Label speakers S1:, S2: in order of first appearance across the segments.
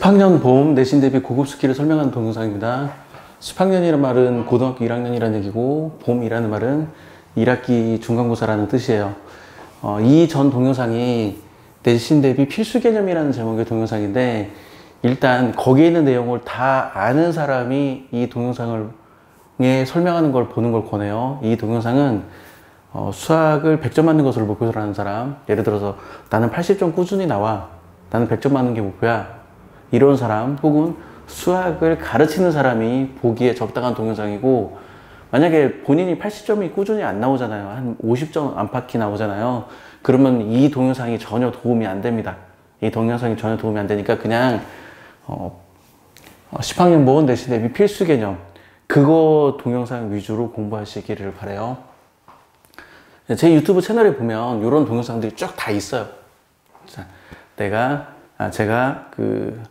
S1: 10학년 보험 내신 대비 고급 스킬을 설명하는 동영상입니다. 10학년이라는 말은 고등학교 1학년이라는 얘기고 보험이라는 말은 1학기 중간고사라는 뜻이에요. 이 전 동영상이 내신 대비 필수 개념이라는 제목의 동영상인데, 일단 거기에 있는 내용을 다 아는 사람이 이 동영상을 설명하는 걸 보는 걸 권해요. 이 동영상은 수학을 100점 맞는 것을 목표로 하는 사람, 예를 들어서 나는 80점 꾸준히 나와, 나는 100점 맞는 게 목표야, 이런 사람, 혹은 수학을 가르치는 사람이 보기에 적당한 동영상이고, 만약에 본인이 80점이 꾸준히 안 나오잖아요. 한 50점 안팎이 나오잖아요. 그러면 이 동영상이 전혀 도움이 안 됩니다. 이 동영상이 전혀 도움이 안 되니까 그냥 10학년 보험 내신 대비 필수 개념, 그거 동영상 위주로 공부하시기를 바라요. 제 유튜브 채널에 보면 이런 동영상들이 쭉 다 있어요. 자, 제가 그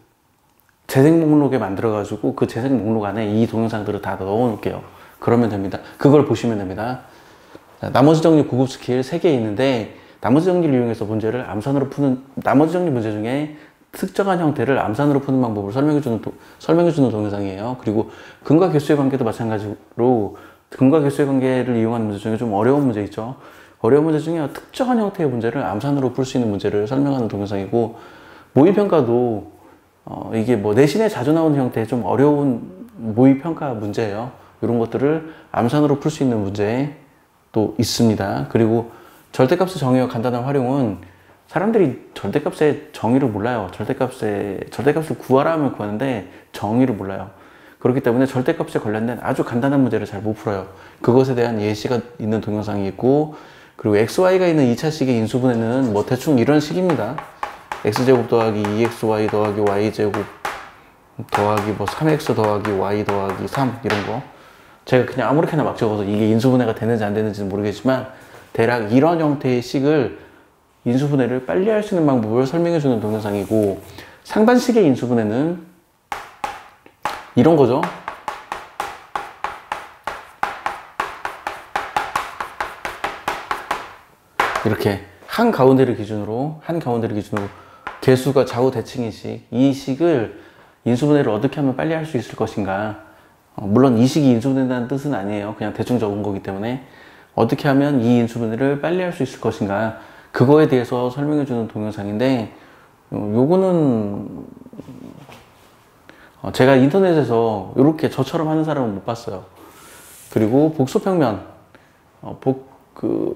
S1: 재생 목록에 만들어 가지고 그 재생 목록 안에 이 동영상들을 다 넣어 놓을게요. 그러면 됩니다. 그걸 보시면 됩니다. 자, 나머지 정리 고급 스킬 3개 있는데, 나머지 정리를 이용해서 문제를 암산으로 푸는, 나머지 정리 문제 중에 특정한 형태를 암산으로 푸는 방법을 설명해주는 동영상이에요. 그리고 근과 개수의 관계도 마찬가지로 근과 개수의 관계를 이용하는 문제 중에 좀 어려운 문제 있죠. 어려운 문제 중에 특정한 형태의 문제를 암산으로 풀 수 있는 문제를 설명하는 동영상이고, 모의평가도 이게 뭐 내신에 자주 나오는 형태의 좀 어려운 모의평가 문제예요. 이런 것들을 암산으로 풀 수 있는 문제도 있습니다. 그리고 절대값의 정의와 간단한 활용은, 사람들이 절대값의 정의를 몰라요. 절대값을 구하라 하면 구하는데 정의를 몰라요. 그렇기 때문에 절대값에 관련된 아주 간단한 문제를 잘 못 풀어요. 그것에 대한 예시가 있는 동영상이 있고, 그리고 XY가 있는 2차식의 인수분해는 뭐 대충 이런 식입니다. X제곱 더하기 2XY 더하기 Y제곱 더하기 뭐 3X 더하기 Y 더하기 3, 이런 거. 제가 그냥 아무렇게나 막 적어서 이게 인수분해가 되는지 안 되는지는 모르겠지만, 대략 이런 형태의 식을, 인수분해를 빨리 할 수 있는 방법을 설명해 주는 동영상이고, 상반식의 인수분해는 이런 거죠. 이렇게 한 가운데를 기준으로 개수가 좌우 대칭인 식, 이 식을 인수분해를 어떻게 하면 빨리 할 수 있을 것인가. 물론 이 식이 인수분해라는 뜻은 아니에요. 그냥 대충 적은 거기 때문에 어떻게 하면 이 인수분해를 빨리 할 수 있을 것인가, 그거에 대해서 설명해 주는 동영상인데, 요거는 제가 인터넷에서 이렇게 저처럼 하는 사람은 못 봤어요. 그리고 복소평면,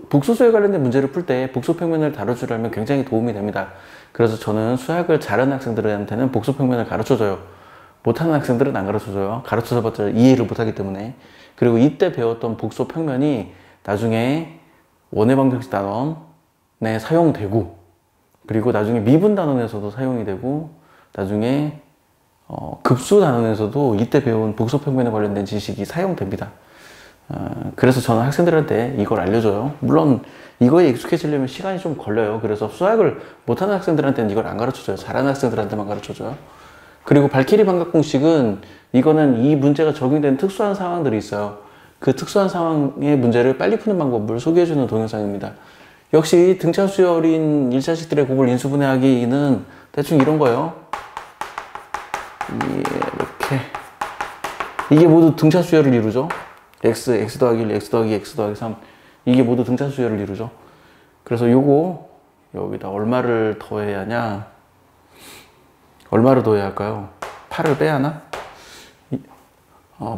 S1: 복소수에 관련된 문제를 풀 때 복소평면을 다뤄주려면 굉장히 도움이 됩니다. 그래서 저는 수학을 잘하는 학생들한테는 복소평면을 가르쳐줘요. 못하는 학생들은 안 가르쳐줘요. 가르쳐줘봤자 이해를 못하기 때문에. 그리고 이때 배웠던 복소평면이 나중에 원해방정식 단원에 사용되고, 그리고 나중에 미분 단원에서도 사용이 되고, 나중에 급수 단원에서도 이때 배운 복소평면에 관련된 지식이 사용됩니다. 그래서 저는 학생들한테 이걸 알려줘요. 물론 이거에 익숙해지려면 시간이 좀 걸려요. 그래서 수학을 못하는 학생들한테는 이걸 안 가르쳐줘요. 잘하는 학생들한테만 가르쳐줘요. 그리고 발키리 반각 공식은, 이거는 이 문제가 적용된 특수한 상황들이 있어요. 그 특수한 상황의 문제를 빨리 푸는 방법을 소개해주는 동영상입니다. 역시 등차 수열인 1차식들의 곱을 인수분해하기는 대충 이런 거예요. 이렇게. 이게 모두 등차 수열을 이루죠. x 더하기 1, x 더하기 2, x 더하기 3. 이게 모두 등차 수열을 이루죠. 그래서 요거 여기다 얼마를 더해야 하냐? 얼마를 더해야 할까요? 8을 빼야 하나?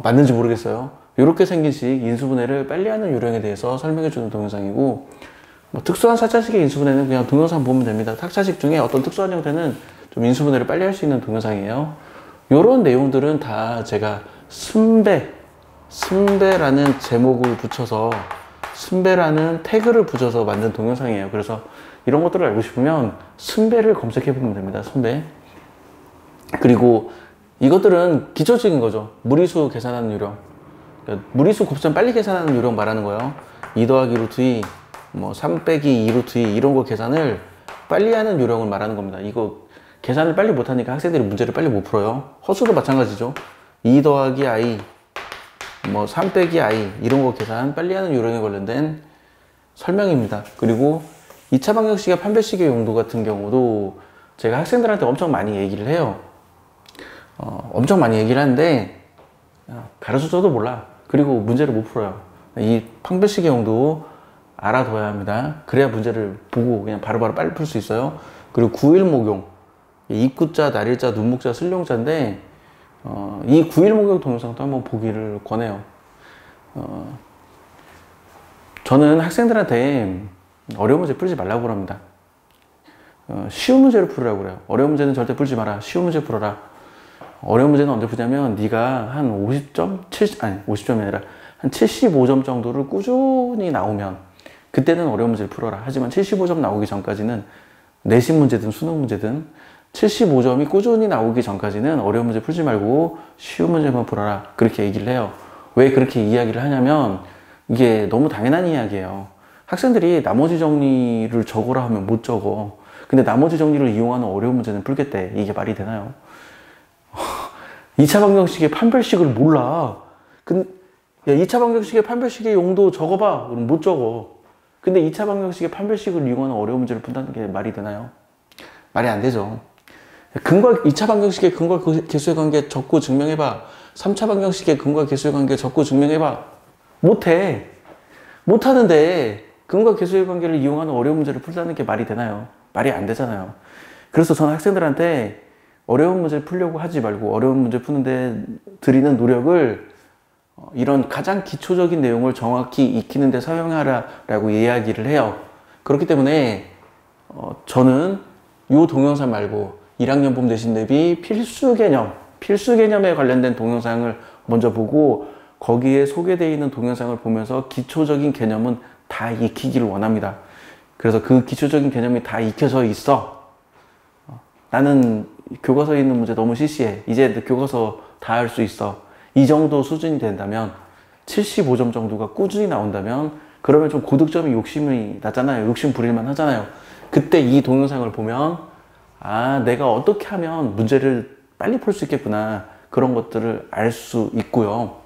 S1: 맞는지 모르겠어요. 이렇게 생긴 식 인수분해를 빨리 하는 요령에 대해서 설명해 주는 동영상이고, 뭐 특수한 4차식의 인수분해는 그냥 동영상 보면 됩니다. 4차식 중에 어떤 특수한 형태는 좀 인수분해를 빨리 할 수 있는 동영상이에요. 요런 내용들은 다 제가 순배라는 제목을 붙여서, 순배라는 태그를 붙여서 만든 동영상이에요. 그래서 이런 것들을 알고 싶으면 순배를 검색해 보면 됩니다. 순배. 그리고 이것들은 기초적인 거죠. 무리수 계산하는 요령. 그러니까 무리수 곱셈 빨리 계산하는 요령 말하는 거예요. 2 더하기 루트 2, 뭐 3 빼기 2 루트 2, 이런 거 계산을 빨리 하는 요령을 말하는 겁니다. 이거 계산을 빨리 못하니까 학생들이 문제를 빨리 못 풀어요. 허수도 마찬가지죠. 2 더하기 i, 뭐 3 빼기 i, 이런 거 계산 빨리 하는 요령에 관련된 설명입니다. 그리고 2차 방정식의 판별식의 용도 같은 경우도 제가 학생들한테 엄청 많이 얘기를 해요. 엄청 많이 얘기를 하는데 가르쳐줘도 몰라. 그리고 문제를 못 풀어요. 이 판별식형도 알아둬야 합니다. 그래야 문제를 보고 그냥 바로바로 빨리 풀 수 있어요. 그리고 9일목용, 입구자, 날일자, 눈목자, 슬룡자인데 이 9일목용 동영상도 한번 보기를 권해요. 저는 학생들한테 어려운 문제 풀지 말라고 합니다. 쉬운 문제를 풀으라고 그래요. 어려운 문제는 절대 풀지 마라. 쉬운 문제 풀어라. 어려운 문제는 언제 푸냐면 네가 한 50점? 50점이 아니라 한 75점 정도를 꾸준히 나오면 그때는 어려운 문제를 풀어라. 하지만 75점 나오기 전까지는 내신 문제든 수능 문제든 75점이 꾸준히 나오기 전까지는 어려운 문제 풀지 말고 쉬운 문제만 풀어라. 그렇게 얘기를 해요. 왜 그렇게 이야기를 하냐면 이게 너무 당연한 이야기예요. 학생들이 나머지 정리를 적어라 하면 못 적어. 근데 나머지 정리를 이용하는 어려운 문제는 풀겠대. 이게 말이 되나요? 2차 방정식의 판별식을 몰라. 야, 2차 방정식의 판별식의 용도 적어봐. 그럼 못 적어. 근데 2차 방정식의 판별식을 이용하는 어려운 문제를 푼다는 게 말이 되나요? 말이 안 되죠. 2차 방정식의 근과 개수의 관계 적고 증명해봐. 3차 방정식의 근과 개수의 관계 적고 증명해봐. 못해. 못하는데 근과 개수의 관계를 이용하는 어려운 문제를 풀다는 게 말이 되나요? 말이 안 되잖아요. 그래서 저는 학생들한테 어려운 문제를 풀려고 하지 말고 어려운 문제 푸는데 들이는 노력을 이런 가장 기초적인 내용을 정확히 익히는 데 사용하라 라고 이야기를 해요. 그렇기 때문에 저는 이 동영상 말고 1학년 봄 내신 대비 필수 개념에 관련된 동영상을 먼저 보고 거기에 소개되어 있는 동영상을 보면서 기초적인 개념은 다 익히기를 원합니다. 그래서 그 기초적인 개념이 다 익혀져 있어. 나는 교과서에 있는 문제 너무 시시해. 이제 교과서 다 할 수 있어. 이 정도 수준이 된다면 75점 정도가 꾸준히 나온다면 그러면 좀 고득점이 욕심이 나잖아요. 욕심 부릴만 하잖아요. 그때 이 동영상을 보면 아, 내가 어떻게 하면 문제를 빨리 풀 수 있겠구나. 그런 것들을 알 수 있고요.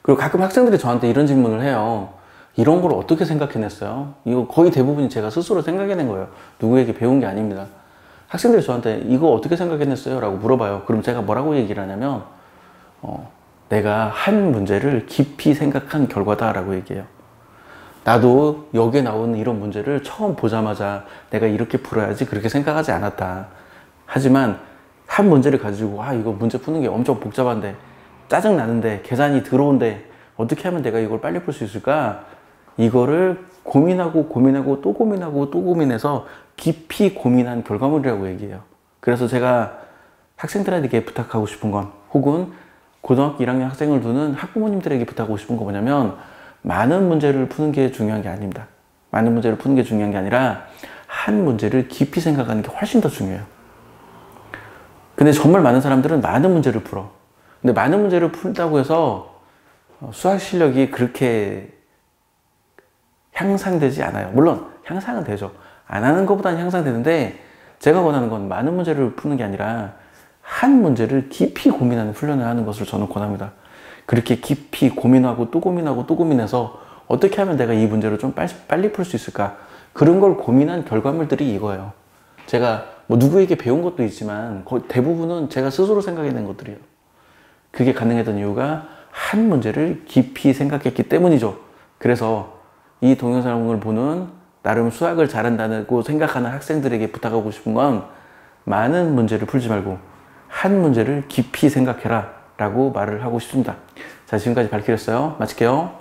S1: 그리고 가끔 학생들이 저한테 이런 질문을 해요. 이런 걸 어떻게 생각해냈어요? 이거 거의 대부분이 제가 스스로 생각해낸 거예요. 누구에게 배운 게 아닙니다. 학생들이 저한테 이거 어떻게 생각해냈어요? 라고 물어봐요. 그럼 제가 뭐라고 얘기를 하냐면 내가 한 문제를 깊이 생각한 결과다 라고 얘기해요. 나도 여기에 나오는 이런 문제를 처음 보자마자 내가 이렇게 풀어야지 그렇게 생각하지 않았다. 하지만 한 문제를 가지고 이거 문제 푸는 게 엄청 복잡한데 짜증나는데 계산이 들어온데 어떻게 하면 내가 이걸 빨리 풀 수 있을까? 이거를 고민하고 또 고민해서 깊이 고민한 결과물이라고 얘기해요. 그래서 제가 학생들에게 부탁하고 싶은 건 혹은 고등학교 1학년 학생을 두는 학부모님들에게 부탁하고 싶은 거 뭐냐면 많은 문제를 푸는 게 중요한 게 아닙니다. 많은 문제를 푸는 게 중요한 게 아니라 한 문제를 깊이 생각하는 게 훨씬 더 중요해요. 근데 정말 많은 사람들은 많은 문제를 풀어. 근데 많은 문제를 푼다고 해서 수학 실력이 그렇게 향상되지 않아요. 물론 향상은 되죠. 안 하는 것보다는 향상되는데 제가 원하는 건 많은 문제를 푸는 게 아니라 한 문제를 깊이 고민하는 훈련을 하는 것을 저는 권합니다. 그렇게 깊이 고민하고 또 고민해서 어떻게 하면 내가 이 문제를 좀 빨리 풀 수 있을까? 그런 걸 고민한 결과물들이 이거예요. 제가 뭐 누구에게 배운 것도 있지만 거의 대부분은 제가 스스로 생각해낸 것들이에요. 그게 가능했던 이유가 한 문제를 깊이 생각했기 때문이죠. 그래서 이 동영상을 보는 나름 수학을 잘한다고 생각하는 학생들에게 부탁하고 싶은 건 많은 문제를 풀지 말고 한 문제를 깊이 생각해라 라고 말을 하고 싶습니다. 자, 지금까지 발키였어요. 마칠게요.